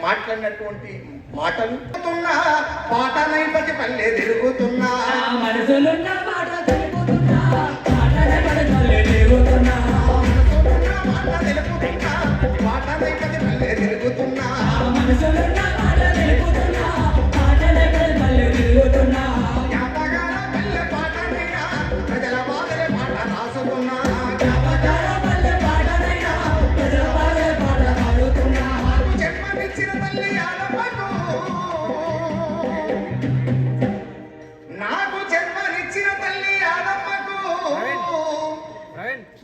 మాట్లాడినటువంటి మాటలు పాటనైపతి పల్లె తిరుగుతున్నా మనసులున్న మాట తెలుపుతున్నా పాటనైపతి పల్లె తిరుగుతున్నా పాటనైపతి పల్లె తిరుగుతున్నా మనసులున్న మాట తెలుపుతున్నా పాటనైపతి పల్లె తిరుగుతున్నా పల్లె పాటనైనా ప్రజల బాధలే పాట రాసుకున్నా జన్మనిచ్చిన తల్లి ఆడమ్మకు నాకు జన్మనిచ్చిన తల్లి ఆడమ్మకు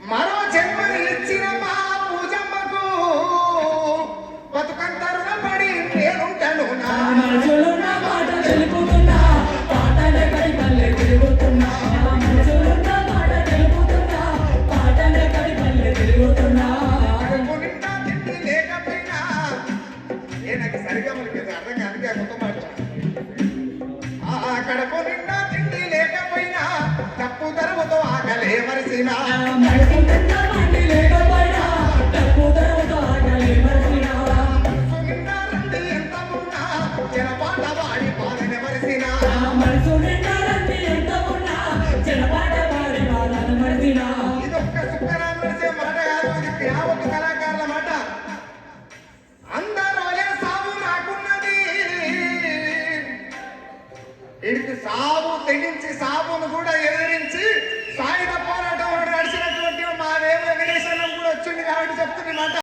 మరో జన్మని ఇచ్చిన మా పూజమ్మకు బతుకంత రుణపడి నేనుంటాను నా మనసులున్న మాట తెలుపుతున్నా పాటనైపతి పల్లె తిరుగుతున్నా మనసులున్న మాట తెలుపుతున్నా పాటనైపతి పల్లె తిరుగుతున్నా నాకు సరిగా మనకి అర్థం కాదు కొత్త మాట కడప నిండా తిండి లేకపోయినా తప్పు తరముతో ఆకలే మరిసినా నిండా రండి ఎంత ఉన్నా జనపాట వాడి పాలన మరిసినా ఇది ఒక్క సుక్కరా మరిసే మాట కాదు ఇది యావత్తు కళాకారుల మాట అందరోలే సాగు నాకున్నది వీడికి సాగు తెగించి సాగును కూడా ఎదిరించి